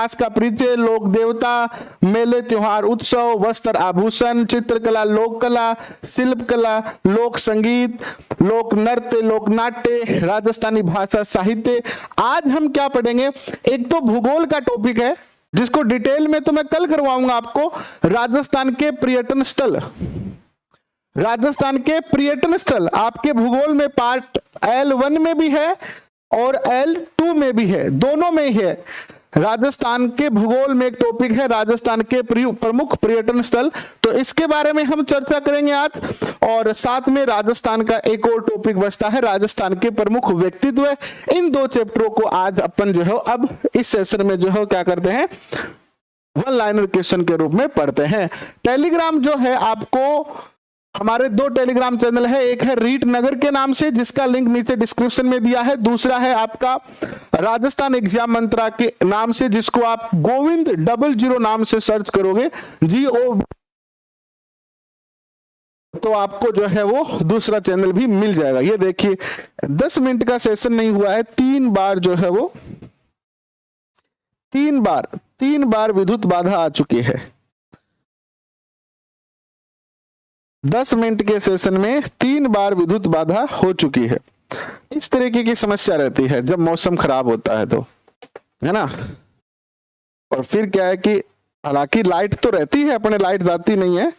इतिहास का परिचय, लोक देवता, मेले त्योहार उत्सव, वस्त्र आभूषण, चित्रकला, लोक कला, शिल्प कला, लोक संगीत, लोक नृत्य, लोक नाट्य, राजस्थानी भाषा साहित्य। आज हम क्या पढ़ेंगे, एक तो भूगोल का टॉपिक है जिसको डिटेल में तो मैं कल करवाऊंगा आपको, राजस्थान के पर्यटन स्थल। राजस्थान के पर्यटन स्थल आपके भूगोल में पार्ट L1 में भी है और L2 में भी है, दोनों में ही है। राजस्थान के भूगोल में एक टॉपिक है राजस्थान के प्रमुख पर्यटन स्थल, तो इसके बारे में हम चर्चा करेंगे आज। और साथ में राजस्थान का एक और टॉपिक बचता है, राजस्थान के प्रमुख व्यक्तित्व। इन दो चैप्टरों को आज अपन जो है अब इस सेशन में जो है क्या करते हैं, वन लाइनर क्वेश्चन के रूप में पढ़ते हैं। टेलीग्राम जो है आपको, हमारे दो टेलीग्राम चैनल है, एक है रीट नगर के नाम से जिसका लिंक नीचे डिस्क्रिप्शन में दिया है, दूसरा है आपका राजस्थान एग्जाम मंत्रा के नाम से जिसको आप गोविंद 00 नाम से सर्च करोगे GO, तो आपको जो है वो दूसरा चैनल भी मिल जाएगा। ये देखिए 10 मिनट का सेशन नहीं हुआ है, 3 बार जो है वो 3 बार विद्युत बाधा आ चुकी है। 10 मिनट के सेशन में 3 बार विद्युत बाधा हो चुकी है। इस तरीके की समस्या रहती है जब मौसम खराब होता है तो, है ना। और फिर क्या है कि हालांकि लाइट तो रहती है, अपने लाइट जाती नहीं है,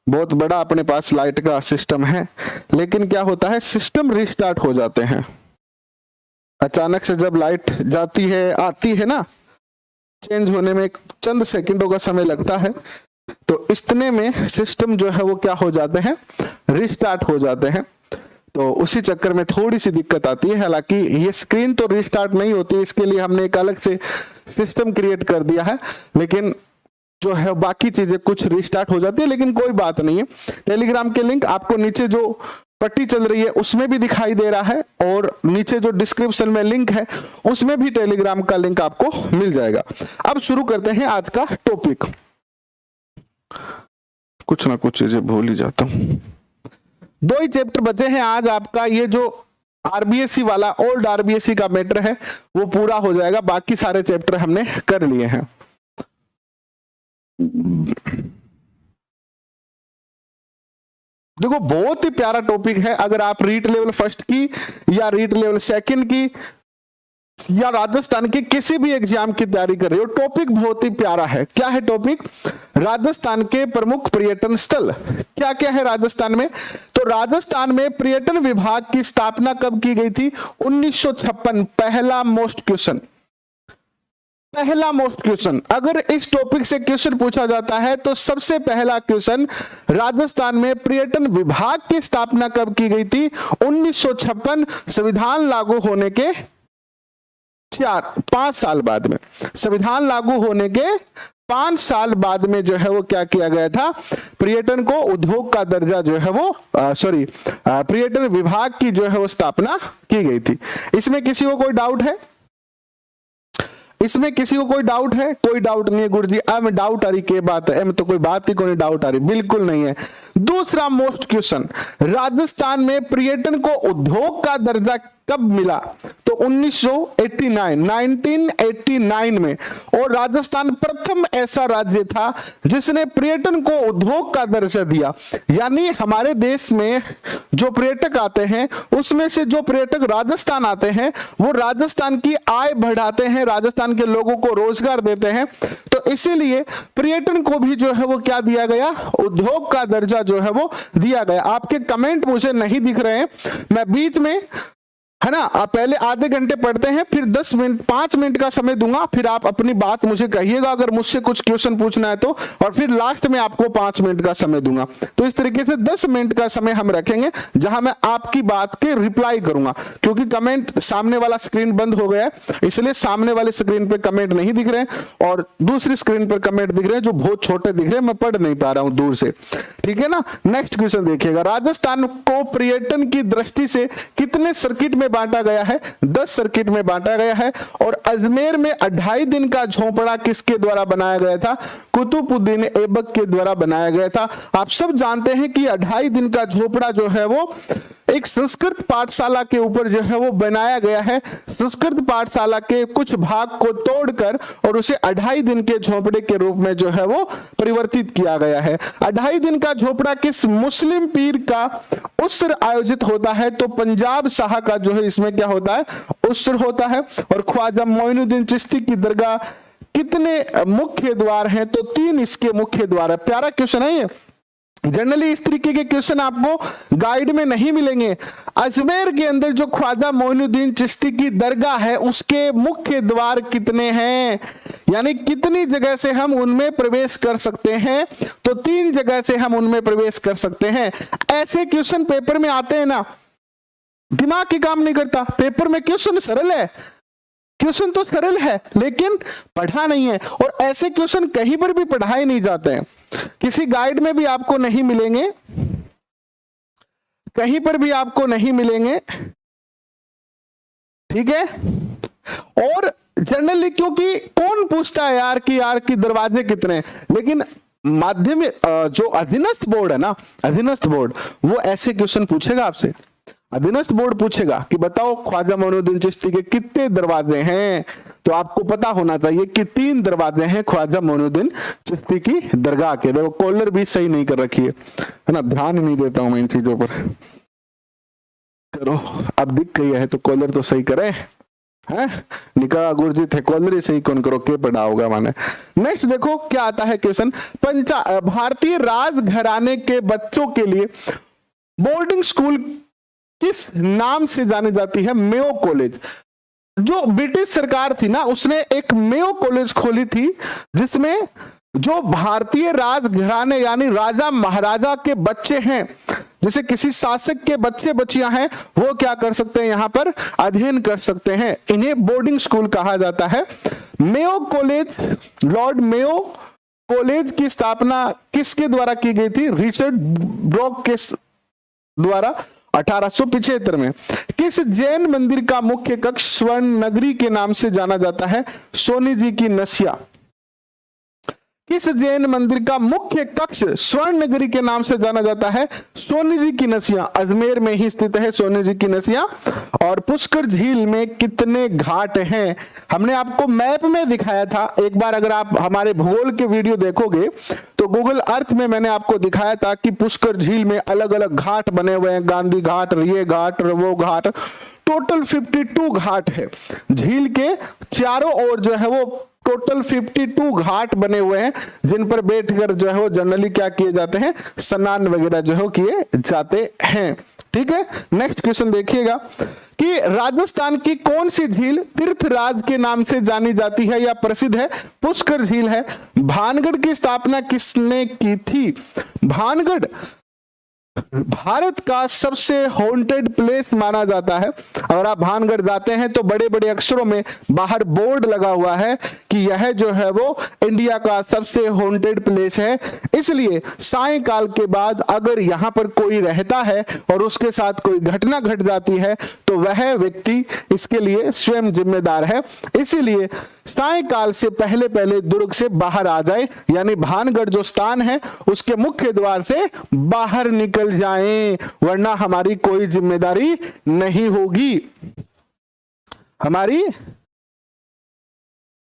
बहुत बड़ा अपने पास लाइट का सिस्टम है, लेकिन क्या होता है सिस्टम रिस्टार्ट हो जाते हैं अचानक से। जब लाइट जाती है आती है ना, चेंज होने में चंद सेकंडों का समय लगता है, तो इतने में सिस्टम जो है वो क्या हो जाते हैं, रिस्टार्ट हो जाते हैं। तो उसी चक्कर में थोड़ी सी दिक्कत आती है। हालांकि ये स्क्रीन तो रिस्टार्ट नहीं होती, इसके लिए हमने एक अलग से सिस्टम क्रिएट कर दिया है, लेकिन जो है बाकी चीजें कुछ रिस्टार्ट हो जाती है, लेकिन कोई बात नहीं है। टेलीग्राम के लिंक आपको नीचे जो पट्टी चल रही है उसमें भी दिखाई दे रहा है, और नीचे जो डिस्क्रिप्शन में लिंक है उसमें भी टेलीग्राम का लिंक आपको मिल जाएगा। अब शुरू करते हैं आज का टॉपिक। कुछ ना कुछ चीजें भूल ही जाता हूं। 2 ही चैप्टर बचे हैं आज आपका। ये जो RBSC वाला ओल्ड RBSC का मैटर है वो पूरा हो जाएगा, बाकी सारे चैप्टर हमने कर लिए हैं। देखो बहुत ही प्यारा टॉपिक है, अगर आप रीट लेवल फर्स्ट की या रीट लेवल सेकंड की या राजस्थान के किसी भी एग्जाम की तैयारी कर रहे हो, टॉपिक बहुत ही प्यारा है। क्या है टॉपिक, राजस्थान के प्रमुख पर्यटन स्थल। क्या क्या है राजस्थान में, तो राजस्थान में पर्यटन विभाग की स्थापना कब की गई थी, 1956। पहला मोस्ट क्वेश्चन अगर इस टॉपिक से क्वेश्चन पूछा जाता है तो सबसे पहला क्वेश्चन, राजस्थान में पर्यटन विभाग की स्थापना कब की गई थी, 1956। संविधान लागू होने के 5 साल बाद में, संविधान लागू होने के 5 साल बाद में जो है वो क्या किया गया था, पर्यटन को उद्योग का दर्जा जो है वो पर्यटन विभाग की जो है वो स्थापना की गई थी। इसमें किसी को कोई डाउट है, इसमें किसी को कोई डाउट है? कोई डाउट नहीं है गुरुजी, अब डाउट आ रही क्या बात है, एम तो कोई बात ही कोई डाउट आ रही, बिल्कुल नहीं है। दूसरा मोस्ट क्वेश्चन, राजस्थान में पर्यटन को उद्योग का दर्जा कब मिला, तो 1989 में। और राजस्थान प्रथम ऐसा राज्य था जिसने पर्यटन को उद्योग का दर्जा दिया। यानी हमारे देश में जो पर्यटक आते हैं उसमें से जो पर्यटक राजस्थान आते हैं वो राजस्थान की आय बढ़ाते हैं, राजस्थान के लोगों को रोजगार देते हैं। तो इसीलिए पर्यटन को भी जो है वो क्या दिया गया, उद्योग का दर्जा जो है वो दिया गया। आपके कमेंट मुझे नहीं दिख रहे हैं, मैं बीच में, है ना, आप पहले आधे घंटे पढ़ते हैं, फिर 10 मिनट 5 मिनट का समय दूंगा, फिर आप अपनी बात मुझे कहिएगा अगर मुझसे कुछ क्वेश्चन पूछना है तो, और फिर लास्ट में आपको 5 मिनट का समय दूंगा। तो इस तरीके से 10 मिनट का समय हम रखेंगे जहां मैं आपकी बात के रिप्लाई करूंगा, क्योंकि कमेंट सामने वाला स्क्रीन बंद हो गया है, इसलिए सामने वाले स्क्रीन पे कमेंट नहीं दिख रहे और दूसरी स्क्रीन पर कमेंट दिख रहे हैं जो बहुत छोटे दिख रहे हैं, मैं पढ़ नहीं पा रहा हूं दूर से, ठीक है ना। नेक्स्ट क्वेश्चन देखिएगा, राजस्थान को पर्यटन की दृष्टि से कितने सर्किट में बांटा गया है, 10 सर्किट में बांटा गया है। और अजमेर में 2.5 दिन का झोपड़ा किसके द्वारा बनाया गया था, कुतुबुद्दीन ऐबक के द्वारा बनाया गया था। आप सब जानते हैं कि 2.5 दिन का झोपड़ा जो है वो एक संस्कृत पाठशाला के ऊपर जो है वो बनाया गया है। संस्कृत पाठशाला के कुछ भाग को तोड़कर और उसे 2.5 दिन के झोपड़े के रूप में जो है वो परिवर्तित किया गया है। 2.5 दिन का झोपड़ा किस मुस्लिम पीर का उस्र आयोजित होता है? तो पंजाब शाह का जो है इसमें क्या होता है? उस्र होता है। और ख्वाजा मोइनुद्दीन चिश्ती की दरगाह कितने मुख्य द्वार हैं? तो 3 इसके मुख्य द्वार है। प्यारा क्वेश्चन है ये। जनरली इस तरीके के क्वेश्चन आपको गाइड में नहीं मिलेंगे। अजमेर के अंदर जो ख्वाजा मोइनुद्दीन चिश्ती की दरगाह है उसके मुख्य द्वार कितने हैं, यानी कितनी जगह से हम उनमें प्रवेश कर सकते हैं? तो 3 जगह से हम उनमें प्रवेश कर सकते हैं। ऐसे क्वेश्चन पेपर में आते हैं ना, दिमाग की काम नहीं करता। पेपर में क्वेश्चन सरल है, क्वेश्चन तो सरल है लेकिन पढ़ा नहीं है। और ऐसे क्वेश्चन कहीं पर भी पढ़ाए नहीं जाते हैं, किसी गाइड में भी आपको नहीं मिलेंगे, कहीं पर भी आपको नहीं मिलेंगे, ठीक है। और जनरली क्योंकि कौन पूछता है यार कि दरवाजे कितने, लेकिन माध्यमिक जो अधीनस्थ बोर्ड है ना, अधीनस्थ बोर्ड वो ऐसे क्वेश्चन पूछेगा आपसे। अधीनस्थ बोर्ड पूछेगा कि बताओ ख्वाजा मोइनुद्दीन चिश्ती के कितने दरवाजे हैं, तो आपको पता होना चाहिए कि 3 दरवाजे हैं ख्वाजा मोइनुद्दीन चिश्ती की दरगाह के। देखो कॉलर भी सही नहीं कर रखी है ना, ध्यान नहीं देता हूं मैं इन चीजों पर। करो, अब दिख गई है तो कॉलर तो सही करे है। निका गुरुजी थे, कॉलर ही सही कौन करो के पढ़ा होगा माने। नेक्स्ट देखो क्या आता है क्वेश्चन। भारतीय राज घराने के बच्चों के लिए बोर्डिंग स्कूल किस नाम से जानी जाती है? Mayo college. जो ब्रिटिश सरकार थी ना उसने एक मेयो कॉलेज खोली थी जिसमें जो भारतीय राजघराने यानी राजा महाराजा के बच्चे हैं, जैसे किसी शासक के बच्चे बच्चियां हैं, वो क्या कर सकते हैं? यहां पर अध्ययन कर सकते हैं। इन्हें बोर्डिंग स्कूल कहा जाता है। Mayo college, Lord Mayo college की स्थापना किसके द्वारा की गई थी? रिचर्ड ब्रोक के द्वारा 1875 में। किस जैन मंदिर का मुख्य कक्ष स्वर्ण नगरी के नाम से जाना जाता है? सोनी जी की नसिया। किस जैन मंदिर का मुख्य कक्ष स्वर्ण नगरी के नाम से जाना जाता है? सोनी जी की नसिया। अजमेर में ही स्थित है सोनी जी की नसिया। और पुष्कर झील में कितने घाट हैं? हमने आपको मैप में दिखाया था एक बार, अगर आप हमारे भूगोल के वीडियो देखोगे तो गूगल अर्थ में मैंने आपको दिखाया था कि पुष्कर झील में अलग अलग घाट बने हुए हैं, गांधी घाट, ये घाट, वो घाट, टोटल 52 घाट है। झील के चारों ओर जो है वो टोटल 52 घाट बने हुए हैं जिन पर बैठकर जो है वो जनरली क्या किए जाते हैं? स्नान वगैरह जो है किए जाते हैं। ठीक है, नेक्स्ट क्वेश्चन देखिएगा कि राजस्थान की कौन सी झील तीर्थराज के नाम से जानी जाती है या प्रसिद्ध है? पुष्कर झील है। भानगढ़ की स्थापना किसने की थी? भानगढ़ भारत का सबसे हॉन्टेड प्लेस माना जाता है। अगर आप भानगढ़ जाते हैं तो बड़े बड़े अक्षरों में बाहर बोर्ड लगा हुआ है कि यह जो है वो इंडिया का सबसे हॉन्टेड प्लेस है। इसलिए सायंकाल के बाद अगर यहाँ पर कोई रहता है और उसके साथ कोई घटना घट जाती है तो वह व्यक्ति इसके लिए स्वयं जिम्मेदार है। इसीलिए सायंकाल से पहले पहले दुर्ग से बाहर आ जाए, यानी भानगढ़ जो स्थान है उसके मुख्य द्वार से बाहर निकल जाएं, वरना हमारी कोई जिम्मेदारी नहीं होगी। हमारी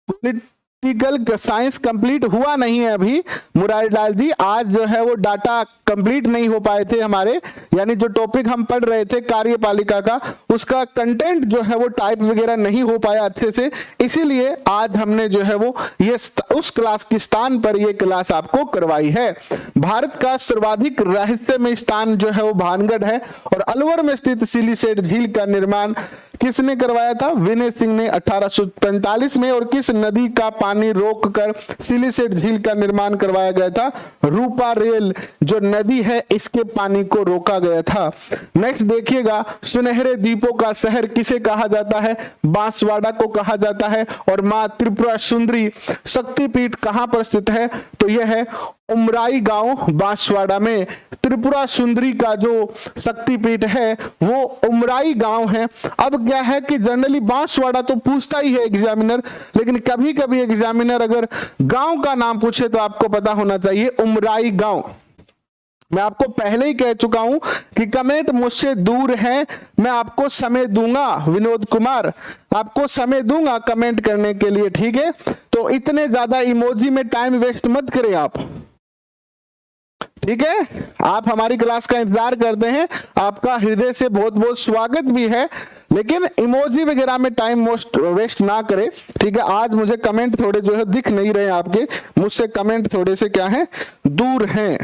पॉलिटिकल साइंस कंप्लीट हुआ नहीं है अभी मुरारी लाल जी, आज जो है वो डाटा कंप्लीट नहीं हो पाए थे हमारे, यानी जो टॉपिक हम पढ़ रहे थे कार्यपालिका का उसका कंटेंट जो है वो टाइप वगैरह नहीं हो पाया अच्छे से, इसीलिए आज हमने जो है वो ये उस क्लास के स्थान पर ये क्लास आपको करवाई है। भारत का सर्वाधिक रहस्यमय स्थान जो है वो भानगढ़ है और अलवर में स्थित सिलीसेट झील का निर्माण किसने करवाया था? विनय सिंह ने 1845 में। और किस नदी का पानी रोककर सिलीसेट झील का निर्माण करवाया गया था? रूपा रेल जो नदी है इसके पानी को रोका गया था। नेक्स्ट देखिएगा, सुनहरे द्वीपों का शहर किसे कहा जाता है? बांसवाड़ा को कहा जाता है। और मां त्रिपुरा सुंदरी शक्तिपीठ कहां पर स्थित है? तो यह है उमराई गांव बांसवाड़ा में। त्रिपुरा सुंदरी का जो शक्तिपीठ है वो उमराई गांव है। अब क्या है कि जनरली बांसवाड़ा तो पूछता ही है एग्जामिनर, लेकिन कभी कभी एग्जामिनर अगर गांव का नाम पूछे तो आपको पता होना चाहिए उमराई गांव। मैं आपको पहले ही कह चुका हूं कि कमेंट मुझसे दूर है, मैं आपको समय दूंगा, विनोद कुमार आपको समय दूंगा कमेंट करने के लिए, ठीक है। तो इतने ज्यादा इमोजी में टाइम वेस्ट मत करें आप, ठीक है। आप हमारी क्लास का इंतजार करते हैं, आपका हृदय से बहुत बहुत स्वागत भी है, लेकिन इमोजी वगैरह में टाइम वेस्ट ना करें, ठीक है। आज मुझे कमेंट थोड़े जो है दिख नहीं रहे आपके, मुझसे कमेंट थोड़े से क्या है दूर हैं,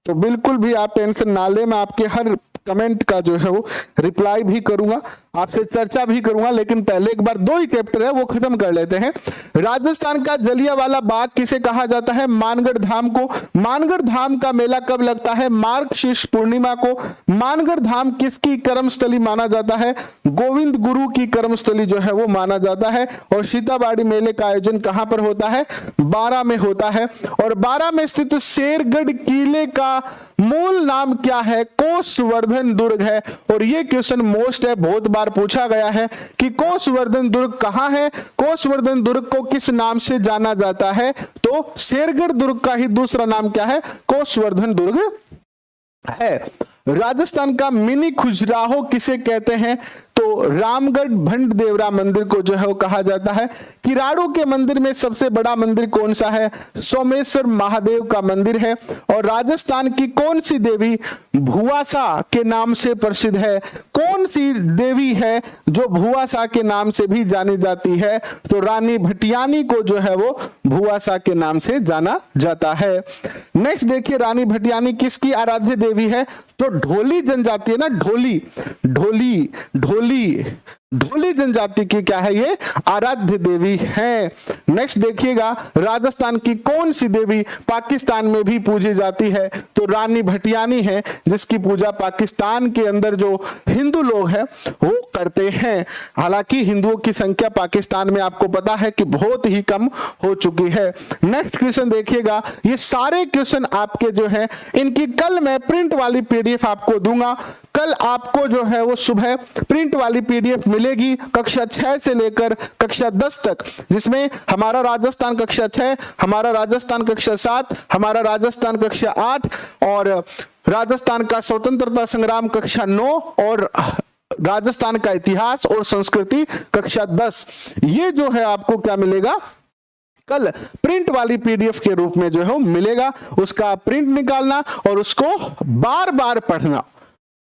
तो बिल्कुल भी आप टेंशन ना ले, मैं आपके हर कमेंट का जो है वो रिप्लाई भी करूंगा, आपसे चर्चा भी करूंगा, लेकिन पहले एक बार 2 ही चैप्टर है वो खत्म कर लेते हैं। राजस्थान का जलियांवाला बाग किसे कहा जाता है? मानगढ़ धाम को। मानगढ़ धाम का मेला कब लगता है? मार्गशीर्ष पूर्णिमा को। मानगढ़ धाम किसकी कर्मस्थली माना जाता है? गोविंद गुरु की कर्मस्थली जो है वो माना जाता है। और सीताबाड़ी मेले का आयोजन कहां पर होता है? बारा में होता है। और बारा में स्थित शेरगढ़ किले का मूल नाम क्या है? कोषवर्धन दुर्ग है। और ये क्वेश्चन मोस्ट है, बहुत बार पूछा गया है कि कोषवर्धन दुर्ग कहां है, कोषवर्धन दुर्ग को किस नाम से जाना जाता है? तो शेरगढ़ दुर्ग का ही दूसरा नाम क्या है? कोषवर्धन दुर्ग है। राजस्थान का मिनी खजुराहो किसे कहते हैं? तो रामगढ़ भंड देवरा मंदिर को जो है वो कहा जाता है। किराड़ू के मंदिर में सबसे बड़ा मंदिर कौन सा है? सोमेश्वर महादेव का मंदिर है। और राजस्थान की कौन सी देवी भुआसा के नाम से प्रसिद्ध है? कौन सी देवी है जो भुआसा के नाम से भी जानी जाती है? तो रानी भटियानी को जो है वो भुआसा के नाम से जाना जाता है। नेक्स्ट देखिए, रानी भटियानी किसकी आराध्य देवी है? तो ढोली जनजाति है ना, ढोली ढोली ढोली ढोली जनजाति की क्या है? ये आराध्य देवी है। नेक्स्ट देखिएगा, राजस्थान की कौन सी देवी पाकिस्तान में भी पूजी जाती है? तो रानी भटियानी है, जिसकी पूजा पाकिस्तान के अंदर जो हिंदू लोग हैं वो करते हैं। हालांकि हिंदुओं की संख्या पाकिस्तान में आपको पता है कि बहुत ही कम हो चुकी है। नेक्स्ट क्वेश्चन देखिएगा, ये सारे क्वेश्चन आपके जो है इनकी कल मैं प्रिंट वाली पीडीएफ आपको दूंगा। कल आपको जो है वो सुबह प्रिंट वाली पीडीएफ मिलेगी कक्षा 6 से लेकर कक्षा 10 तक, जिसमें हमारा राजस्थान कक्षा 6, हमारा राजस्थान कक्षा 7, हमारा राजस्थान कक्षा 8 और राजस्थान का स्वतंत्रता संग्राम कक्षा 9 और राजस्थान का इतिहास और संस्कृति कक्षा 10, ये जो है आपको क्या मिलेगा? कल प्रिंट वाली पीडीएफ के रूप में जो है मिलेगा। उसका प्रिंट निकालना और उसको बार बार पढ़ना।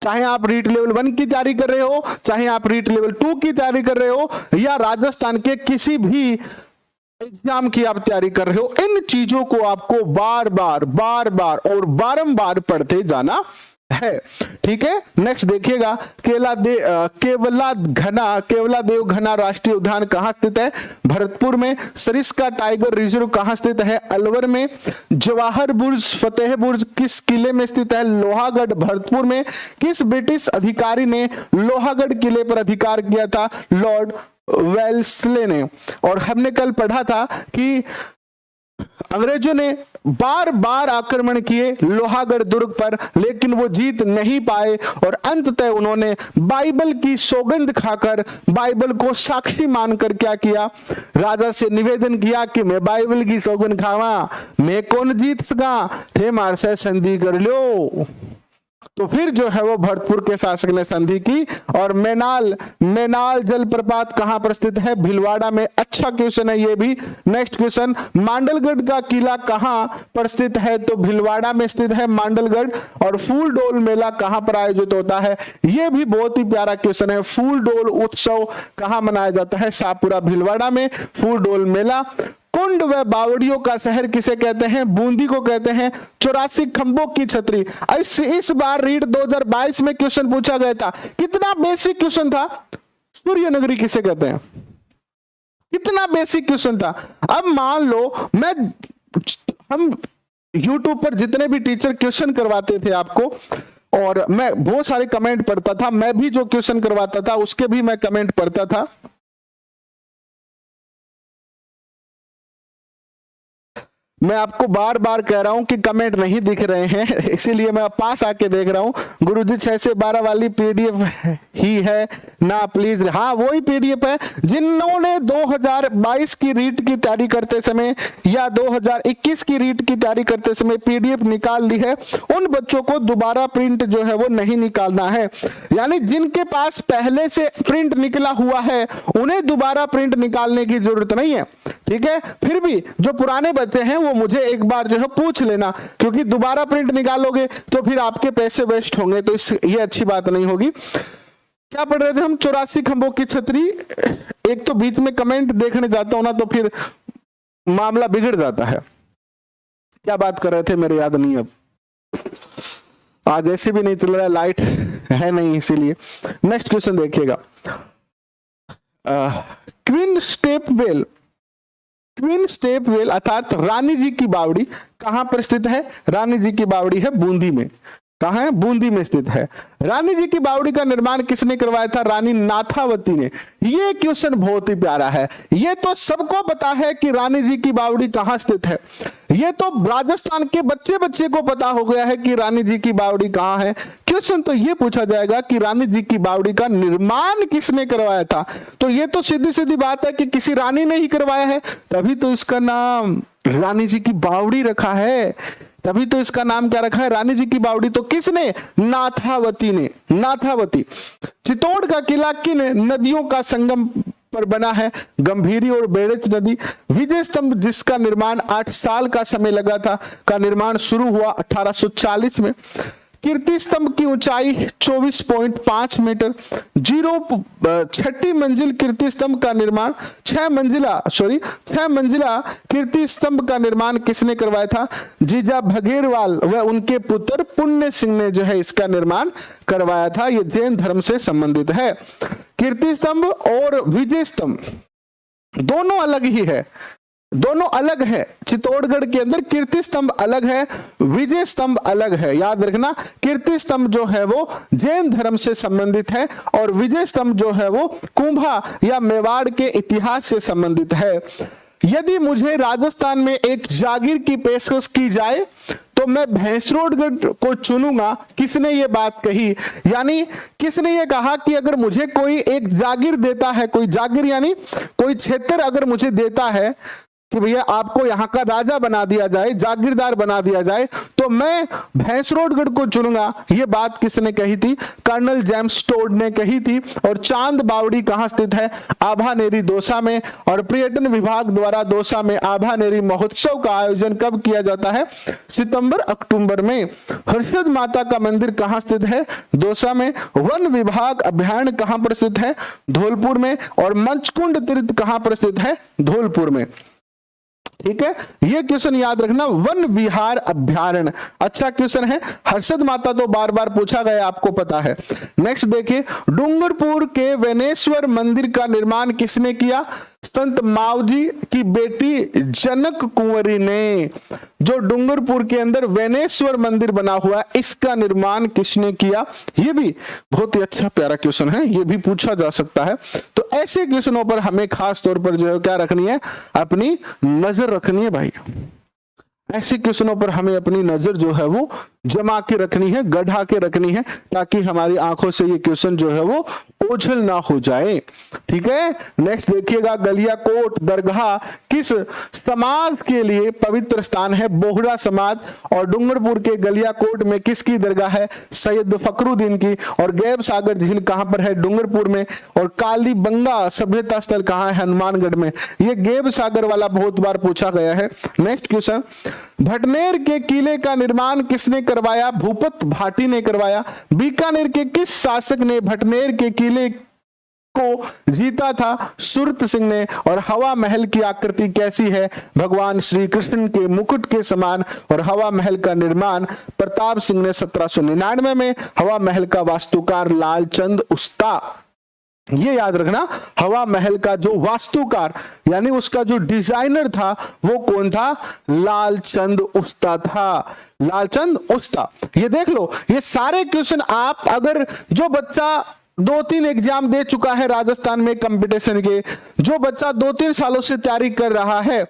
चाहे आप रीट लेवल 1 की तैयारी कर रहे हो, चाहे आप रीट लेवल 2 की तैयारी कर रहे हो, या राजस्थान के किसी भी एग्जाम की आप तैयारी कर रहे हो, इन चीजों को आपको बार बार और बारंबार पढ़ते जाना है, ठीक है। नेक्स्ट देखिएगा, केवलादेव घना राष्ट्रीय उद्यान कहां स्थित है? भरतपुर में। सरिस्का टाइगर रिजर्व कहां स्थित है? अलवर में। जवाहर बुर्ज फतेह बुर्ज किस किले में स्थित है? लोहागढ़ भरतपुर में। किस ब्रिटिश अधिकारी ने लोहागढ़ किले पर अधिकार किया था? लॉर्ड वेल्सले ने। और हमने कल पढ़ा था कि अंग्रेजों ने बार बार आक्रमण किए लोहागढ़ दुर्ग पर, लेकिन वो जीत नहीं पाए और अंततः उन्होंने बाइबल की सौगंध खाकर, बाइबल को साक्षी मानकर क्या किया? राजा से निवेदन किया कि मैं बाइबल की सौगंध खावा, मैं कौन जीत सका, थे मार से संधि कर लो। तो फिर जो है वो भरतपुर के शासक ने संधि की। और मेनाल जलप्रपात कहां पर स्थित है? भीलवाड़ा में। अच्छा क्वेश्चन है ये भी। नेक्स्ट क्वेश्चन, मांडलगढ़ का किला कहां पर स्थित है? तो भीलवाड़ा में स्थित है मांडलगढ़। और फूल डोल मेला कहां पर आयोजित होता है? ये भी बहुत ही प्यारा क्वेश्चन है। फूल डोल उत्सव कहां मनाया जाता है? शाहपुरा भीलवाड़ा में फूल डोल मेला। कुंड व बावड़ियों का शहर किसे कहते हैं? बूंदी को कहते हैं। 84 खंभों की छतरी। इस बार रीट 2022 में क्वेश्चन पूछा गया था, कितना बेसिक क्वेश्चन था? सूर्य नगरी किसे कहते हैं? कितना बेसिक क्वेश्चन था। अब मान लो हम YouTube पर जितने भी टीचर क्वेश्चन करवाते थे आपको, और मैं बहुत सारे कमेंट पढ़ता था, मैं भी जो क्वेश्चन करवाता था उसके भी मैं कमेंट पढ़ता था। मैं आपको बार बार कह रहा हूं कि कमेंट नहीं दिख रहे हैं, इसीलिए मैं पास आके देख रहा हूं। गुरुजी 6 से 12 वाली पीडीएफ ही है ना प्लीज? हाँ वही पीडीएफ है। जिन्होंने 2022 की रीट की तैयारी करते समय या 2021 की रीट की तैयारी करते समय पीडीएफ निकाल ली है, उन बच्चों को दोबारा प्रिंट जो है वो नहीं निकालना है। यानी जिनके पास पहले से प्रिंट निकला हुआ है उन्हें दोबारा प्रिंट निकालने की जरूरत नहीं है, ठीक है। फिर भी जो पुराने बच्चे हैं वो मुझे एक बार जो है पूछ लेना, क्योंकि दोबारा प्रिंट निकालोगे तो फिर आपके पैसे वेस्ट होंगे, तो ये अच्छी बात नहीं होगी। क्या पढ़ रहे थे हम? 84 खंभों की छतरी। एक तो बीच में कमेंट देखने जाता हूं ना तो फिर मामला बिगड़ जाता है। क्या बात कर रहे थे मेरे याद नहीं, अब आज ऐसे भी नहीं चल रहा है, लाइट है नहीं, इसीलिए। नेक्स्ट क्वेश्चन देखिएगा। क्वीन स्टेप वेल अर्थात रानी जी की बावड़ी कहां पर स्थित है? रानी जी की बावड़ी है बूंदी में। कहां है? बूंदी में स्थित है। रानी जी की बावड़ी का निर्माण किसने करवाया था? रानी नाथावती ने। ये क्वेश्चन बहुत ही प्यारा है। ये तो सबको पता है कि रानी जी की बावड़ी कहां स्थित है। ये तो राजस्थान के बच्चे बच्चे को पता हो गया है कि रानी जी की बावड़ी कहां है। क्वेश्चन तो ये पूछा जाएगा कि रानी जी की बावड़ी का निर्माण किसने करवाया था? तो ये तो सीधी सीधी बात है कि किसी रानी ने ही करवाया है, तभी तो इसका नाम रानी जी की बावड़ी रखा है। तभी तो इसका नाम क्या रखा है? रानी जी की बावड़ी। तो किसने? नाथावती ने। नाथावती। चित्तौड़ का किला किन नदियों का संगम पर बना है? गंभीरी और बेड़च नदी। विजय स्तंभ जिसका निर्माण 8 साल का समय लगा था, का निर्माण शुरू हुआ 1840 में। कीर्ति स्तंभ की ऊंचाई 24.5 मीटर। 6ठी मंजिल कीर्ति स्तंभ का निर्माण 6 मंजिला कीर्ति स्तंभ का निर्माण किसने करवाया था? जीजा भगेरवाल व उनके पुत्र पुण्य सिंह ने जो है इसका निर्माण करवाया था। यह जैन धर्म से संबंधित है। कीर्ति स्तंभ और विजय स्तंभ दोनों अलग ही है, दोनों अलग है। चित्तौड़गढ़ के अंदर कीर्ति स्तंभ अलग है, विजय स्तंभ अलग है। याद रखना, कीर्ति स्तंभ जो है वो जैन धर्म से संबंधित है और विजय स्तंभ जो है वो कुंभा या मेवाड़ के इतिहास से संबंधित है। यदि मुझे राजस्थान में एक जागीर की पेशकश की जाए तो मैं भैंसरोडगढ़ को चुनूंगा। किसने ये बात कही? यानी किसने ये कहा कि अगर मुझे कोई एक जागीर देता है, कोई जागीर यानी कोई क्षेत्र अगर मुझे देता है कि भैया आपको यहाँ का राजा बना दिया जाए, जागीरदार बना दिया जाए, तो मैं भैंसरोडगढ़ को चुनूंगा। ये बात किसने कही थी? कर्नल जेम्स टोड ने कही थी। और चांद बावड़ी कहाँ स्थित है? आभानेरी दौसा में। और पर्यटन विभाग द्वारा दौसा में आभानेरी महोत्सव का आयोजन कब किया जाता है? सितंबर अक्टूबर में। हर्षद माता का मंदिर कहाँ स्थित है? दौसा में। वन विभाग अभ्यारण्य कहाँ पर स्थित है? धौलपुर में। और मंचकुंड तीर्थ कहाँ पर स्थित है? धौलपुर में। ठीक है, ये क्वेश्चन याद रखना। वन विहार अभ्यारण्य अच्छा क्वेश्चन है। हर्षद माता तो बार बार पूछा गया, आपको पता है। नेक्स्ट देखिए, डूंगरपुर के वेनेश्वर मंदिर का निर्माण किसने किया? संत मावजी की बेटी जनक कुंवरी ने। जो डूंगरपुर के अंदर वेनेश्वर मंदिर बना हुआ, इसका निर्माण किसने किया? ये भी बहुत ही अच्छा प्यारा क्वेश्चन है, ये भी पूछा जा सकता है। तो ऐसे क्वेश्चनों पर हमें खास तौर पर जो है क्या रखनी है? अपनी नजर रखनी है भाई। ऐसे क्वेश्चनों पर हमें अपनी नजर जो है वो जमा के रखनी है, गढ़ा के रखनी है, ताकि हमारी आंखों से ये क्वेश्चन जो है वो ओझल ना हो जाए। ठीक है, नेक्स्ट देखिएगा, गलियाकोट दरगाह किस समाज के लिए पवित्र स्थान है? बोहरा समाज। और डूंगरपुर के गलियाकोट में किसकी दरगाह है? सैयद फखरुद्दीन की। और गैब सागर झील कहां पर है? डूंगरपुर में। और कालीबंगा सभ्यता स्थल कहां है? हनुमानगढ़ में। ये गैब सागर वाला बहुत बार पूछा गया है। नेक्स्ट क्वेश्चन, भटनेर के किले का निर्माण किसने करवाया? भूपत भाटी ने करवाया। बीकानेर के किस शासक ने भटनेर के किले को जीता था? सुरत सिंह ने। और हवा महल की आकृति कैसी है? भगवान श्री कृष्ण के मुकुट के समान। और हवा महल का निर्माण प्रताप सिंह ने 1799 में। हवा महल का वास्तुकार लालचंद उस्ता। ये याद रखना, हवा महल का जो वास्तुकार यानी उसका जो डिजाइनर था वो कौन था? लालचंद उस्ता था। लालचंद उस्ता। ये देख लो, ये सारे क्वेश्चन आप अगर जो बच्चा 2-3 एग्जाम दे चुका है राजस्थान में कंपटीशन के, जो बच्चा 2-3 सालों से तैयारी कर रहा है,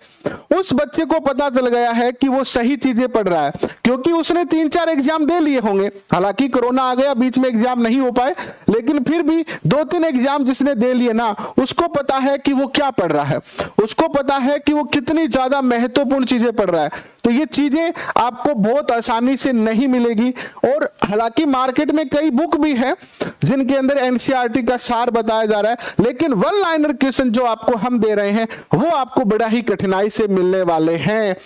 उस बच्चे को पता चल गया है कि वो सही चीजें पढ़ रहा है, क्योंकि उसने 3-4 एग्जाम दे लिए होंगे। हालांकि कोरोना आ गया, बीच में एग्जाम नहीं हो पाए, लेकिन फिर भी 2-3 एग्जाम जिसने दे लिए ना, उसको पता है कि वो क्या पढ़ रहा है, उसको पता है कि वो कितनी ज्यादा महत्वपूर्ण चीजें पढ़ रहा है। तो ये चीजें आपको बहुत आसानी से नहीं मिलेगी। और हालांकि मार्केट में कई बुक भी है जिनके अंदर एनसीईआरटी का सार बताया जा रहा है, लेकिन वन लाइनर क्वेश्चन जो आपको हम दे रहे हैं वो आपको बड़ा ही कठिनाई से मिलने वाले हैं।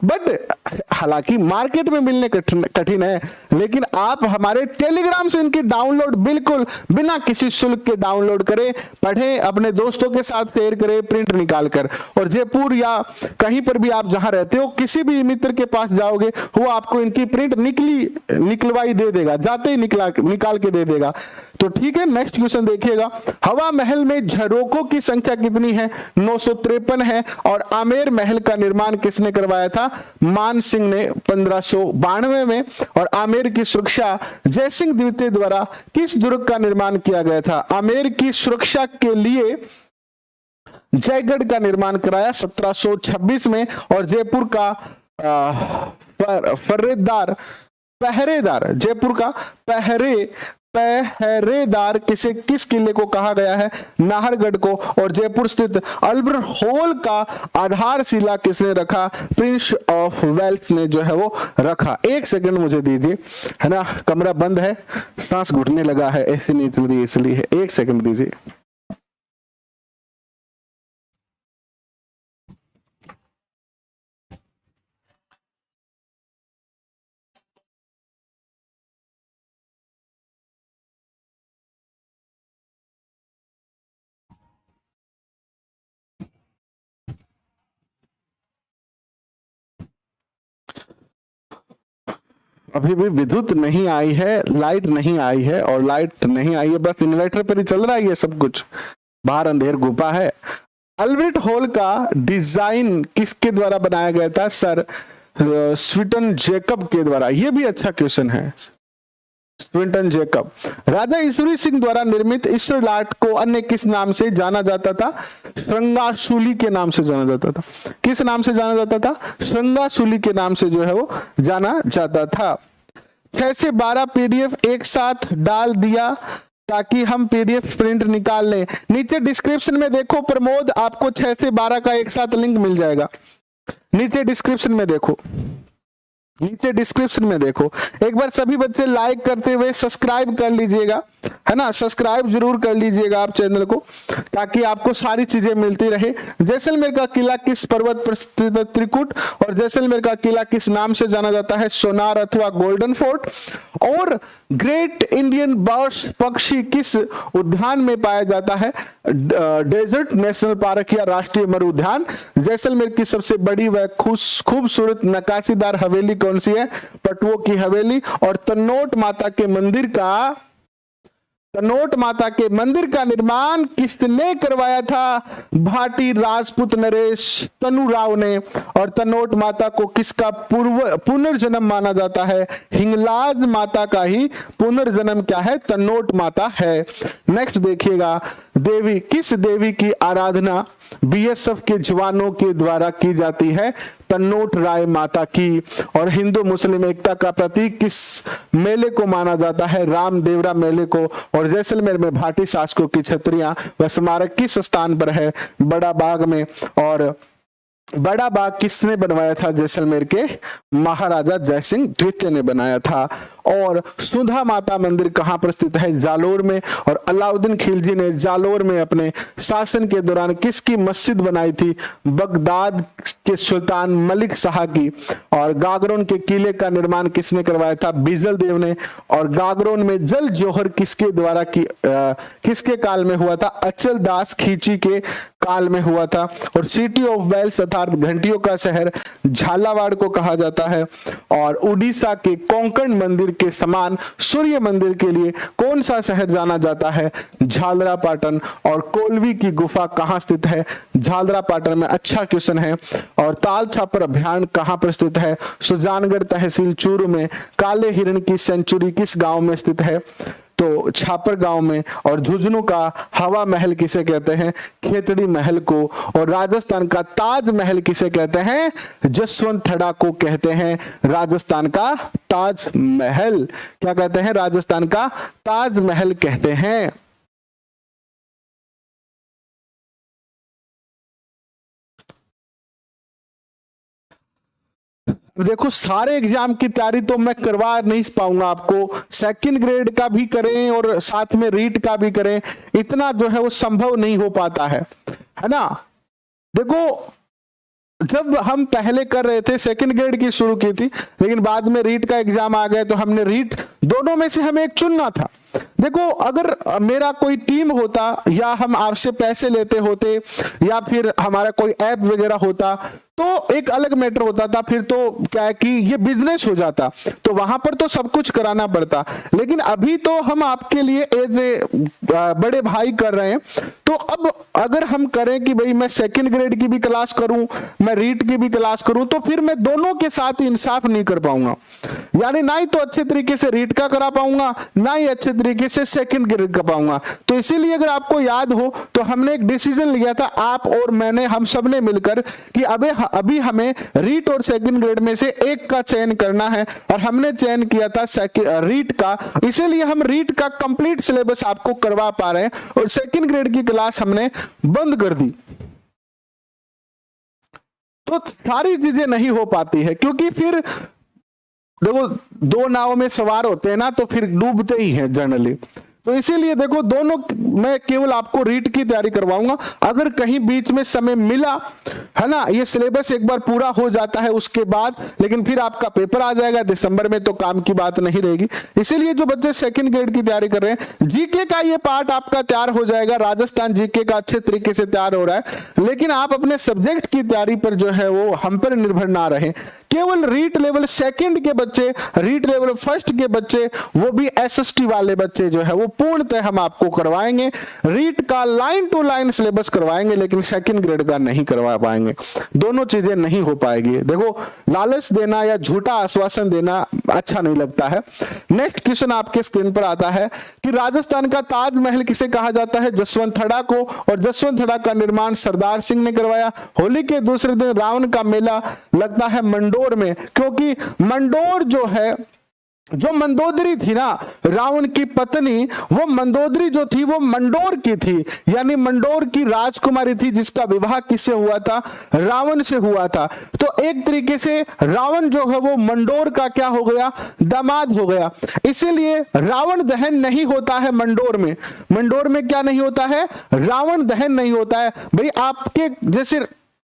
बट हालांकि मार्केट में मिलने कठिन है, लेकिन आप हमारे टेलीग्राम से इनकी डाउनलोड बिल्कुल बिना किसी शुल्क के डाउनलोड करें, पढ़ें, अपने दोस्तों के साथ शेयर करें प्रिंट निकाल कर। और जयपुर या कहीं पर भी आप जहां रहते हो, किसी भी मित्र के पास जाओगे, वो आपको इनकी प्रिंट निकलवाई दे देगा, जाते ही निकाल के दे देगा। तो ठीक है, नेक्स्ट क्वेश्चन देखिएगा। हवा महल में झरोकों की संख्या कितनी है? 953 है। और आमेर महल का निर्माण किसने करवाया था? मान सिंह ने 1592 में। और आमेर की सुरक्षा जयसिंह द्वितीय द्वारा किस दुर्ग का निर्माण किया गया था? आमेर की सुरक्षा के लिए जयगढ़ का निर्माण कराया 1726 में। और जयपुर का पहरेदार, जयपुर का पहरेदार किस किले को कहा गया है? नाहरगढ़ को। और जयपुर स्थित अल्बर्ट हॉल का आधारशिला किसने रखा? प्रिंस ऑफ वेल्स ने जो है वो रखा। 1 सेकंड मुझे दीजिए, है ना, कमरा बंद है, सांस घुटने लगा है, ऐसे नहीं चल रही इसलिए 1 सेकंड दीजिए। अभी भी विद्युत नहीं आई है, लाइट नहीं आई है, और लाइट नहीं आई है, बस इन्वर्टर पर ही चल रहा है ये सब कुछ, बाहर अंधेर गुफा है। अल्बर्ट हॉल का डिजाइन किसके द्वारा बनाया गया था? सर स्वीटन जैकब के द्वारा। ये भी अच्छा क्वेश्चन है, स्वीटन जैकब। राजा ईश्वरी सिंह द्वारा निर्मित ईश्वर लाट को अन्य किस नाम से जाना जाता था? श्रृंगाशूली के नाम से जाना जाता था। किस नाम से जाना जाता था? श्रृंगाशूली के नाम से जो है वो जाना जाता था। 6 से 12 पीडीएफ एक साथ डाल दिया ताकि हम पीडीएफ प्रिंट निकाल लें। नीचे डिस्क्रिप्शन में देखो प्रमोद, आपको 6 से 12 का एक साथ लिंक मिल जाएगा। नीचे डिस्क्रिप्शन में देखो, नीचे डिस्क्रिप्शन में देखो। एक बार सभी बच्चे लाइक करते हुए सब्सक्राइब कर लीजिएगा, है ना, सब्सक्राइब जरूर कर लीजिएगा आप चैनल को, ताकि आपको सारी चीजें मिलती रहे। जैसलमेर का किला किस पर्वत पर स्थित है? त्रिकुट। और जैसलमेर का किला किस नाम से जाना जाता है? सोनार अथवा गोल्डन फोर्ट। और ग्रेट इंडियन बर्ड्स पक्षी किस उद्यान में पाया जाता है? डेजर्ट नेशनल पार्क या राष्ट्रीय मरु उद्यान। जैसलमेर की सबसे बड़ी व खूबसूरत नक्काशीदार हवेली कौन सी है? पटुओं की हवेली। और तनोट माता के मंदिर का निर्माण किसने करवाया था? भाटी राजपूत नरेश तनुराव ने। और तनोट माता को किसका पुनर्जन्म माना जाता है? हिंगलाज माता का ही पुनर्जन्म क्या है? तनोट माता है। नेक्स्ट देखिएगा, किस देवी की आराधना बीएसएफ के जवानों के द्वारा की जाती है? तनोट राय माता की। और हिंदू मुस्लिम एकता का प्रतीक किस मेले को माना जाता है? रामदेवरा मेले को। और जैसलमेर में भाटी शासकों की छतरियां व स्मारक किस स्थान पर है? बड़ा बाग में। और बड़ा बाग किसने बनवाया था? जैसलमेर के महाराजा जयसिंह द्वितीय ने बनाया था। और सुधा माता मंदिर कहां पर स्थित है? जालोर में। और अलाउद्दीन खिलजी ने जालोर में अपने शासन के दौरान किसकी मस्जिद बनाई थी? बगदाद के सुल्तान मलिक शाह की। और गागरोन के किले का निर्माण किसने करवाया था? बिजल देव ने। और गागरोन में जल जौहर किसके द्वारा किसके काल में हुआ था? अचल दास खींची के काल में हुआ था। और सिटी ऑफ वेल्स अर्थात घंटियों का शहर झालावाड़ को कहा जाता है। और उड़ीसा के कोंकण मंदिर के समान सूर्य मंदिर के लिए कौन सा शहर जाना जाता है? झालरापाटन। और कोलवी की गुफा कहां स्थित है? झालरापाटन में। अच्छा क्वेश्चन है। और ताल छापर अभ्यारण्य कहां पर स्थित है? सुजानगढ़ तहसील चूरू में। काले हिरण की सेंचुरी किस गांव में स्थित है? तो छापर गांव में, और झुंझुनू का हवा महल किसे कहते हैं? खेतड़ी महल को। और राजस्थान का ताजमहल किसे कहते हैं? जसवंतथड़ा को कहते हैं राजस्थान का ताजमहल। क्या कहते हैं? राजस्थान का ताजमहल कहते हैं। देखो सारे एग्जाम की तैयारी तो मैं करवा नहीं पाऊंगा आपको, सेकंड ग्रेड का भी करें और साथ में रीट का भी करें, इतना जो है वो संभव नहीं हो पाता है ना। देखो जब हम पहले कर रहे थे सेकंड ग्रेड की शुरू की थी, लेकिन बाद में रीट का एग्जाम आ गया तो हमने रीट, दोनों में से हमें एक चुनना था। देखो अगर मेरा कोई टीम होता या हम आपसे पैसे लेते होते या फिर हमारा कोई ऐप वगैरह होता तो एक अलग मैटर होता था, फिर तो क्या है कि ये बिजनेस हो जाता, तो वहां पर तो सब कुछ कराना पड़ता। लेकिन अभी तो हम आपके लिए एज ए बड़े भाई कर रहे हैं, तो अब अगर हम करें कि भाई मैं सेकंड ग्रेड की भी क्लास करूं, मैं रीट की भी क्लास करूं, तो फिर मैं दोनों के साथ इंसाफ नहीं कर पाऊंगा। यानी ना ही तो अच्छे तरीके से रीट का करा पाऊंगा, ना ही अच्छे तरीके से सेकंड ग्रेड का पाऊंगा। तो इसीलिए अगर आपको याद हो तो हमने एक डिसीजन लिया था, आप और मैंने, हम सब ने मिलकर, कि अभी हमें रीट और सेकंड ग्रेड में से एक का चयन करना है, और हमने चयन किया था रीट का। इसीलिए हम रीट का कंप्लीट सिलेबस आपको करवा पा रहे हैं और सेकंड ग्रेड की क्लास हमने बंद कर दी। तो सारी चीजें नहीं हो पाती है, क्योंकि फिर देखो दो नाव में सवार होते हैं ना, तो फिर डूबते ही हैं जनरली। तो इसीलिए देखो दोनों, मैं केवल आपको रीट की तैयारी करवाऊंगा। अगर कहीं बीच में समय मिला है ना, ये सिलेबस एक बार पूरा हो जाता है उसके बाद, लेकिन फिर आपका पेपर आ जाएगा दिसंबर में, तो काम की बात नहीं रहेगी। इसीलिए जो बच्चे सेकंड ग्रेड की तैयारी कर रहे हैं, जीके का ये पार्ट आपका तैयार हो जाएगा, राजस्थान जीके का अच्छे तरीके से तैयार हो रहा है। लेकिन आप अपने सब्जेक्ट की तैयारी पर जो है वो हम पर निर्भर ना रहे। केवल रीट लेवल सेकंड के बच्चे, रीट लेवल फर्स्ट के बच्चे, वो भी एसएसटी वाले बच्चे जो है वो पूर्णतः हम आपको करवाएंगे। रीट का लाइन टू लाइन सिलेबस करवाएंगे, लेकिन सेकंड ग्रेड का नहीं करवा पाएंगे। दोनों चीजें नहीं हो पाएगी। देखो लालच देना या झूठा आश्वासन देना अच्छा नहीं लगता है। नेक्स्ट क्वेश्चन आपके स्क्रीन पर आता है कि राजस्थान का ताजमहल किसे कहा जाता है? जसवंतथड़ा को। और जसवंतथड़ा का निर्माण सरदार सिंह ने करवाया। होली के दूसरे दिन रावण का मेला लगता है मंडोर में, क्योंकि मंडोर जो है, जो मंदोदरी थी ना रावण की पत्नी, वो मंदोदरी जो थी वो मंडोर की थी, यानी मंडोर की राजकुमारी थी, जिसका विवाह किससे हुआ था? रावण से हुआ था। तो एक तरीके से रावण जो है वो मंडोर का क्या हो गया? दामाद हो गया। इसीलिए रावण दहन नहीं होता है मंडोर में। मंडोर में क्या नहीं होता है? रावण दहन नहीं होता है। भाई आपके जैसे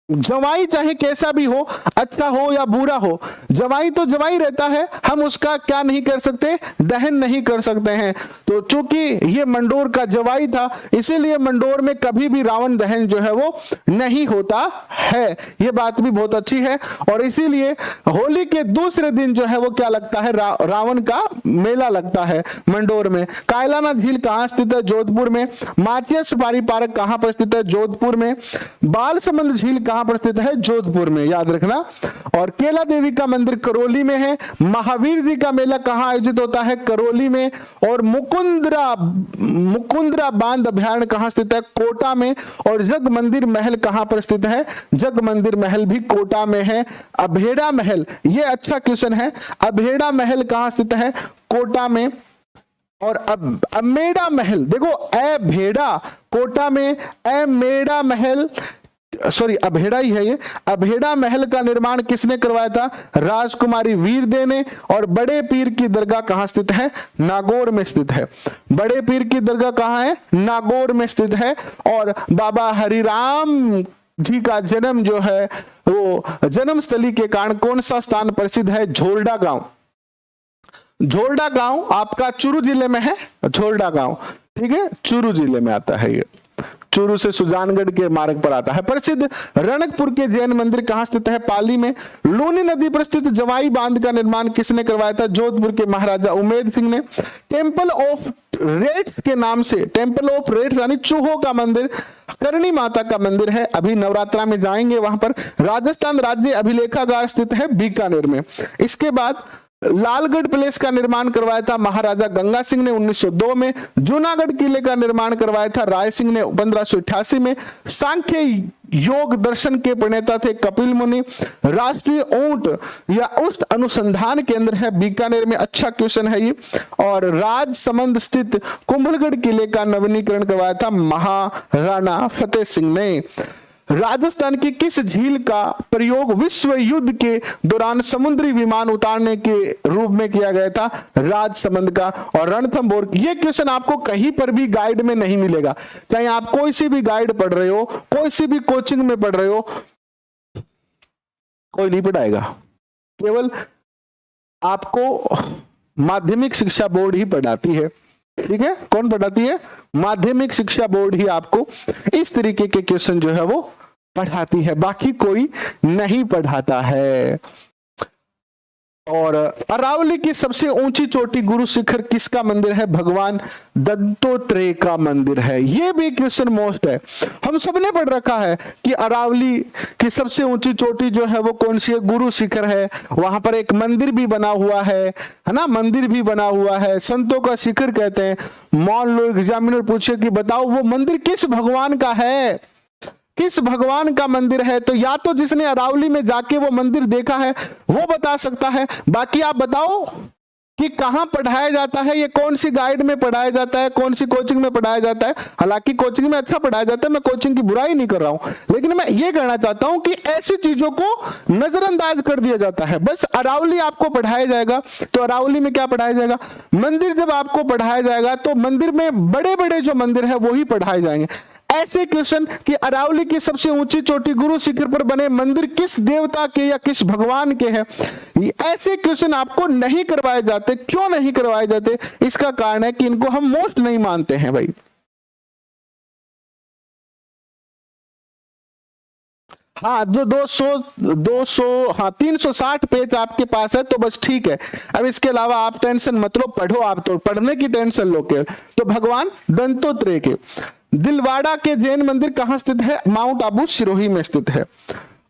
जवाई चाहे कैसा भी हो, अच्छा हो या बुरा हो, जवाई तो जवाई रहता है, हम उसका क्या नहीं कर सकते? दहन नहीं कर सकते हैं। तो चूंकि ये मंडोर का जवाई था, इसीलिए मंडोर में कभी भी रावण दहन जो है वो नहीं होता है। ये बात भी बहुत अच्छी है। और इसीलिए होली के दूसरे दिन जो है वो क्या लगता है? रावण का मेला लगता है मंडोर में। कायलाना झील कहां स्थित है? जोधपुर में। माचिया सफारी पार्क कहां पर स्थित है? जोधपुर में। बालसमंद झील कहां पर स्थित है? जोधपुर में, याद रखना। और केला देवी का मंदिर करौली में है। महावीर जी का मेला कहां आयोजित होता है? करौली में। और मुकुंदरा बांध अभयारण्य कहां स्थित है? कोटा में। और जग मंदिर महल कहां पर स्थित है? जग मंदिर महल भी कोटा में है। अभेड़ा महल, ये अच्छा क्वेश्चन है, अभेड़ा महल कहां स्थित है? कोटा में। और अब अमेड़ा महल, देखो अभेड़ा कोटा में, अमेड़ा महल, सॉरी अभेड़ा ही है ये। अभेड़ा महल का निर्माण किसने करवाया था? राजकुमारी वीरदे ने। और बड़े पीर की दरगाह कहां स्थित है? नागौर में स्थित है। बड़े पीर की दरगाह कहां है? नागौर में स्थित है। और बाबा हरिराम जी का जन्म जो है वो जन्मस्थली के कारण कौन सा स्थान प्रसिद्ध है? झोलडा गांव। झोलडा गांव आपका चूरू जिले में है। झोलडा गांव, ठीक है, चूरू जिले में आता है। ये चूरू से सुजानगढ़ के मार्ग पर आता है। प्रसिद्ध रणकपुर के जैन मंदिर कहां स्थित है? पाली में। लूनी नदी पर स्थित जवाई बांध का निर्माण किसने करवाया था? जोधपुर के महाराजा उमेद सिंह ने। टेम्पल ऑफ रेट्स के नाम से, टेम्पल ऑफ रेट्स यानी चूहों का मंदिर, करणी माता का मंदिर है। अभी नवरात्रा में जाएंगे वहां पर। राजस्थान राज्य अभिलेखागार स्थित है बीकानेर में। इसके बाद लालगढ़ पैलेस का निर्माण करवाया था महाराजा गंगा सिंह ने 1902 में। जूनागढ़ किले का निर्माण करवाया था राय सिंह ने 1588 में। सांख्य योग दर्शन के प्रणेता थे कपिल मुनि। राष्ट्रीय ऊंट या उष्ट अनुसंधान केंद्र है बीकानेर में, अच्छा क्वेश्चन है ये। और राजसमंद स्थित कुंभलगढ़ किले का नवीनीकरण करवाया था महाराणा फतेह सिंह ने। राजस्थान की किस झील का प्रयोग विश्व युद्ध के दौरान समुद्री विमान उतारने के रूप में किया गया था? राजसमंद का। और रणथंभौर, ये क्वेश्चन आपको कहीं पर भी गाइड में नहीं मिलेगा, चाहे आप कोई सी भी गाइड पढ़ रहे हो, कोई सी भी कोचिंग में पढ़ रहे हो, कोई नहीं पढ़ाएगा, केवल आपको माध्यमिक शिक्षा बोर्ड ही पढ़ाती है। ठीक है, कौन पढ़ाती है? माध्यमिक शिक्षा बोर्ड ही आपको इस तरीके के क्वेश्चन जो है वो पढ़ाती है, बाकी कोई नहीं पढ़ाता है। और अरावली की सबसे ऊंची चोटी गुरु शिखर किसका मंदिर है? भगवान दत्तात्रेय का मंदिर है। ये भी क्वेश्चन मोस्ट है, हम सबने पढ़ रखा है कि अरावली की सबसे ऊंची चोटी जो है वो कौन सी है? गुरु शिखर है। वहां पर एक मंदिर भी बना हुआ है ना, मंदिर भी बना हुआ है, संतों का शिखर कहते हैं। मान लो एग्जामिनर पूछे कि बताओ वो मंदिर किस भगवान का है, किस भगवान का मंदिर है, तो या तो जिसने अरावली में जाके वो मंदिर देखा है वो बता सकता है, बाकी आप बताओ कि कहां पढ़ाया जाता है, ये कौन सी गाइड में पढ़ाया जाता है, कौन सी कोचिंग में पढ़ाया जाता है। हालांकि कोचिंग में अच्छा पढ़ाया जाता है, मैं कोचिंग की बुराई नहीं कर रहा हूं, लेकिन मैं ये कहना चाहता हूं कि ऐसी चीजों को नजरअंदाज कर दिया जाता है। बस अरावली आपको पढ़ाया जाएगा तो अरावली में क्या पढ़ाया जाएगा? मंदिर जब आपको पढ़ाया जाएगा तो मंदिर में बड़े बड़े जो मंदिर है वो ही पढ़ाए जाएंगे। ऐसे क्वेश्चन कि अरावली की सबसे ऊंची चोटी गुरु शिखर पर बने मंदिर किस देवता के या किस भगवान के हैं, ऐसे क्वेश्चन आपको नहीं करवाए जाते। क्यों नहीं करवाए जाते? इसका कारण है कि इनको हम मोस्ट नहीं मानते हैं भाई। हाँ, जो 200 हाँ 360 पेज आपके पास है तो बस ठीक है। अब इसके अलावा आप टेंशन मत लो, पढ़ो, आप तो पढ़ने की टेंशन लो के। तो भगवान दत्तात्रेय के। दिलवाड़ा के जैन मंदिर कहां स्थित है? माउंट आबू सिरोही में स्थित है।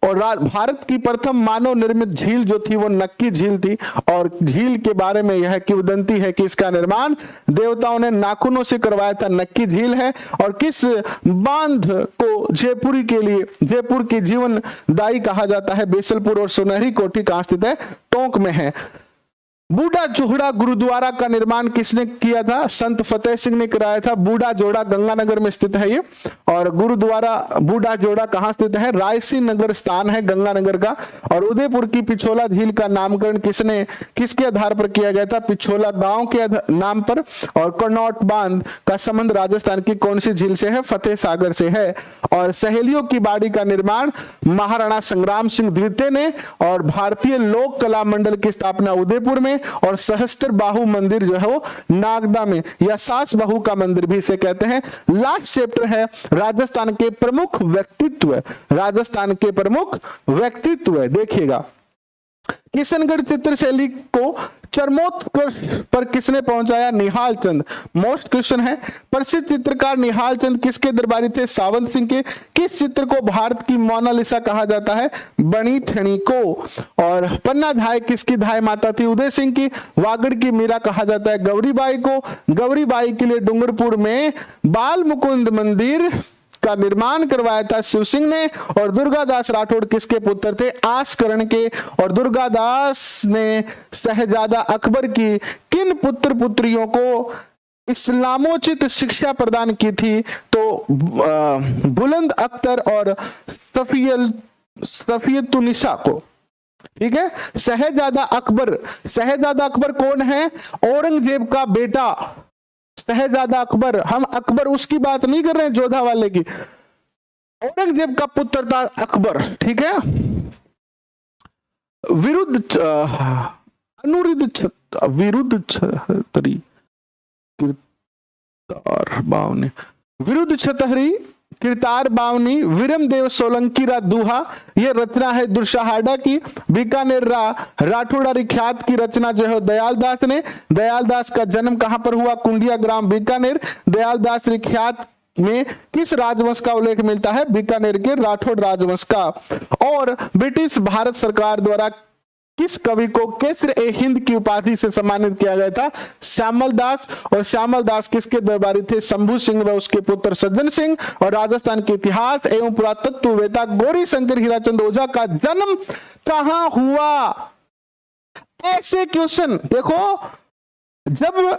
और भारत की प्रथम मानव निर्मित झील जो थी वो नक्की झील थी। और झील के बारे में यह किंवदंती है कि इसका निर्माण देवताओं ने नाखूनों से करवाया था। नक्की झील है। और किस बांध को जयपुरी के लिए जयपुर की जीवनदायी कहा जाता है? बेसलपुर। और सुनहरी कोठी कहां स्थित है? टोंक में है। बूढ़ा जोड़ा गुरुद्वारा का निर्माण किसने किया था? संत फतेह सिंह ने कराया था। बूढ़ा जोड़ा गंगानगर में स्थित है ये। और गुरुद्वारा बूढ़ा जोड़ा कहां स्थित है? रायसिंह नगर स्थान है गंगानगर का। और उदयपुर की पिछोला झील का नामकरण किसके आधार पर किया गया था? पिछोला गांव के नाम पर। और कनौट बांध का संबंध राजस्थान की कौन सी झील से है? फतेह सागर से है। और सहेलियों की बाड़ी का निर्माण महाराणा संग्राम सिंह द्वितीय ने। और भारतीय लोक कला मंडल की स्थापना उदयपुर में। और सहस्त्र बाहु मंदिर जो है वो नागदा में, या सास बाहु का मंदिर भी इसे कहते हैं। लास्ट चैप्टर है राजस्थान के प्रमुख व्यक्तित्व। राजस्थान के प्रमुख व्यक्तित्व देखिएगा। किशनगढ़ चित्रशैली को चरमोत्कर्ष पर किसने पहुंचाया? निहाल चंद। मोस्ट क्वेश्चन है। प्रसिद्ध चित्रकार निहाल चंद किसके दरबारी थे? सावंत सिंह के। किस चित्र को भारत की मोनालिसा कहा जाता है? बनी ठनी को। और पन्ना धाय किसकी धाय माता थी? उदय सिंह की। वागड़ की मीरा कहा जाता है गौरीबाई को। गौरीबाई के लिए डूंगरपुर में बाल मुकुंद मंदिर का निर्माण करवाया था शिव सिंह ने। और दुर्गादास राठौड़ किसके पुत्र थे? आसकरण के। और दुर्गादास ने शहजादा अकबर की किन पुत्र पुत्रियों को इस्लामोचित शिक्षा प्रदान की थी? तो बुलंद अख्तर और सफियतुन्निसा को। ठीक है। शहजादा अकबर कौन है? औरंगजेब का बेटा शहजादा अकबर। हम अकबर उसकी बात नहीं कर रहे हैं जोधा वाले की, औरंगजेब का पुत्र था अकबर। ठीक है। विरुद्ध छतरी किरतार बावनी विरम देव सोलंकी रा दूहा, यह रचना है दुर्शाहाडा की। बीकानेर राठौड़ारी ख्यात की रचना जो है दयालदास ने। दयालदास का जन्म कहां पर हुआ? कुंडिया ग्राम बीकानेर। दयालदास ख्यात में किस राजवंश का उल्लेख मिलता है? बीकानेर के राठौड़ राजवंश का। और ब्रिटिश भारत सरकार द्वारा किस कवि को केसर-ए-हिंद की उपाधि से सम्मानित किया गया था? श्यामल दास। और श्यामल दास किसके दरबारी थे? शंभू सिंह व उसके पुत्र सज्जन सिंह। और राजस्थान के इतिहास एवं पुरातत्ववेत्ता गौरी शंकर हीराचंद ओझा का जन्म कहां हुआ? ऐसे क्वेश्चन देखो, जब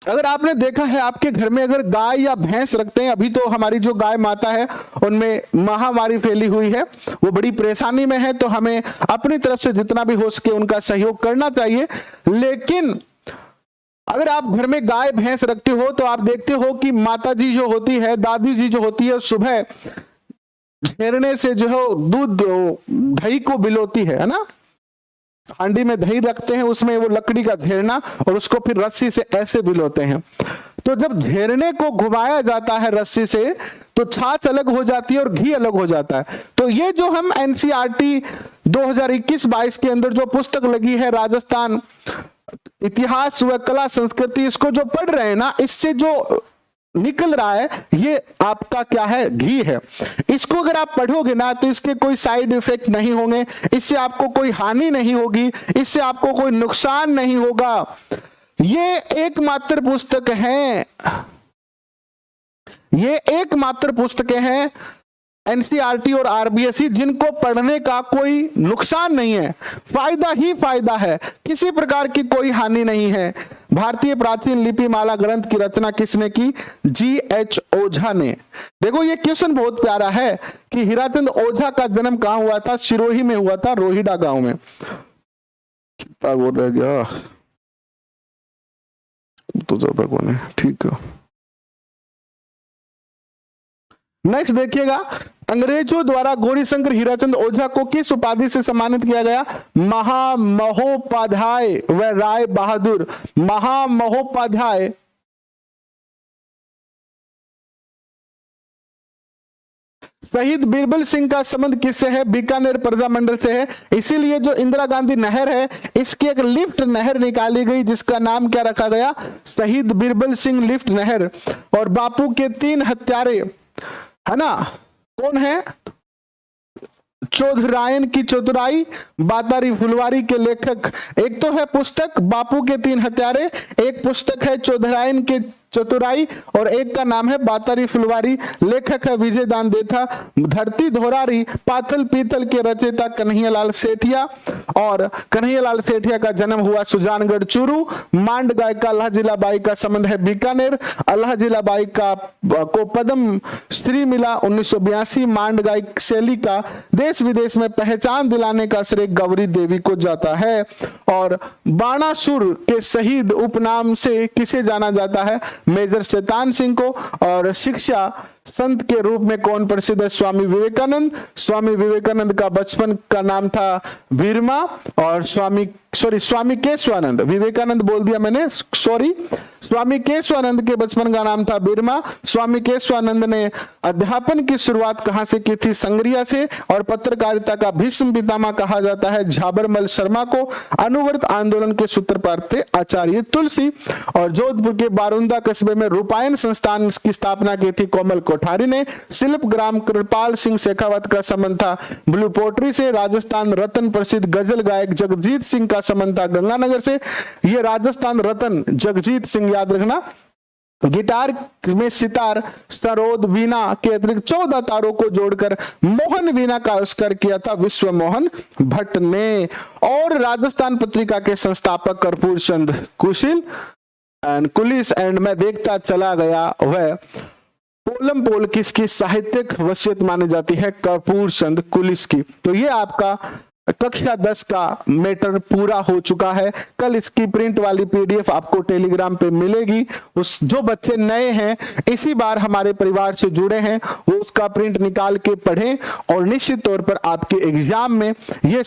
अगर आपने देखा है आपके घर में अगर गाय या भैंस रखते हैं, अभी तो हमारी जो गाय माता है उनमें महामारी फैली हुई है, वो बड़ी परेशानी में है, तो हमें अपनी तरफ से जितना भी हो सके उनका सहयोग करना चाहिए। लेकिन अगर आप घर में गाय भैंस रखते हो तो आप देखते हो कि माता जी जो होती है, दादी जी जो होती है, सुबह झेरने से जो है दूध दही को बिलोती है ना, हांडी में दही रखते हैं, उसमें वो लकड़ी का झेरना, और उसको फिर रस्सी से ऐसे बिलोते हैं। तो जब झेरने को घुमाया जाता है रस्सी से तो छाछ अलग हो जाती है और घी अलग हो जाता है। तो ये जो हम एनसीईआरटी 2021-22 के अंदर जो पुस्तक लगी है राजस्थान इतिहास व कला संस्कृति, इसको जो पढ़ रहे हैं ना, इससे जो निकल रहा है ये आपका क्या है? घी है। इसको अगर आप पढ़ोगे ना तो इसके कोई साइड इफेक्ट नहीं होंगे, इससे आपको कोई हानि नहीं होगी, इससे आपको कोई नुकसान नहीं होगा। ये एकमात्र पुस्तक है, ये एकमात्र पुस्तकें हैं एनसीईआरटी और आरबीएसई जिनको पढ़ने का कोई नुकसान नहीं है, फायदा ही फायदा है, किसी प्रकार की कोई हानि नहीं है। भारतीय प्राचीन लिपि माला ग्रंथ की रचना किसने की? जी.एच. ओझा ने। देखो ये क्वेश्चन बहुत प्यारा है कि हीराचंद ओझा का जन्म कहां हुआ था? सिरोही में हुआ था, रोहिड़ा गांव में। क्या बोल रह गया तो ज्यादा कौन है, ठीक है। नेक्स्ट देखिएगा, अंग्रेजों द्वारा गौरीशंकर हीराचंद ओझा को किस उपाधि से सम्मानित किया गया? महामहोपाध्याय व राय बहादुर। महामहोपाध्याय शहीद बीरबल सिंह का संबंध किससे है? बीकानेर प्रजामंडल से है। इसीलिए जो इंदिरा गांधी नहर है, इसकी एक लिफ्ट नहर निकाली गई जिसका नाम क्या रखा गया? शहीद बीरबल सिंह लिफ्ट नहर। और बापू के 3 हत्यारे है ना, कौन है? चौधरायन की चतुराई, बातारी फुलवारी के लेखक। एक तो है पुस्तक बापू के 3 हत्यारे, एक पुस्तक है चौधरायन के चतुराई, और एक का नाम है बातारी फुलवारी। लेखक है विजय दान देथा। धरती धोरारी पाथल पीतल के रचयिता कन्हैयालाल सेठिया। और कन्हैयालाल सेठिया का जन्म हुआ सुजानगढ़ चूरू। मांड गायिका अल्लाह जिला बाई का संबंध है बीकानेर। अल्लाह जिला बाई को पद्म श्री मिला 1982। मांड गायिक शैली का देश विदेश में पहचान दिलाने का श्रेय गौरी देवी को जाता है। और बाणासुर के शहीद उपनाम से किसे जाना जाता है? मेजर शैतान सिंह को। और शिक्षा संत के रूप में कौन प्रसिद्ध है? स्वामी विवेकानंद। स्वामी विवेकानंद का बचपन का नाम था बीरमा। और स्वामी केशवानंद, विवेकानंद बोल दिया मैंने, सॉरी। स्वामी केशवानंद के बचपन का नाम था बीरमा। स्वामी केशवानंद ने अध्यापन की शुरुआत कहां से की थी? संग्रिया से। और पत्रकारिता का भीष्म पितामह कहा जाता है झाबरमल शर्मा को। अनुवर्त आंदोलन के सूत्रपात थे आचार्य तुलसी। और जोधपुर के बारुंदा कस्बे में रूपायन संस्थान की स्थापना की थी कोमल कोठारी ने। शिल्पग्राम कृपाल सिंह शेखावत का संबंध था ब्लू पोट्री से। राजस्थान रत्न प्रसिद्ध गजल गायक जगजीत सिंह का संबंध था गंगानगर से। ये राजस्थान रत्न जगजीत सिंह याद रखना। गिटार में सितार, सरोद, वीणा के अतिरिक्त 14 तारों को जोड़कर मोहन वीणा का आविष्कार किया था विश्व मोहन भट्ट ने। और राजस्थान पत्रिका के संस्थापक कर्पूर चंद कुलिस एंड मैं देखता चला गया वह पोलम पोल किसकी साहित्यिक वसीयत मानी जाती है? कर्पूर चंद कुलिस की। तो ये आपका कक्षा 10 का मैटर पूरा हो चुका है। कल इसकी प्रिंट वाली पीडीएफ आपको टेलीग्राम पे मिलेगी। उस जो बच्चे नए हैं, इसी बार हमारे परिवार से जुड़े हैं, वो उसका प्रिंट निकाल के पढ़ें और निश्चित तौर पर आपके एग्जाम में ये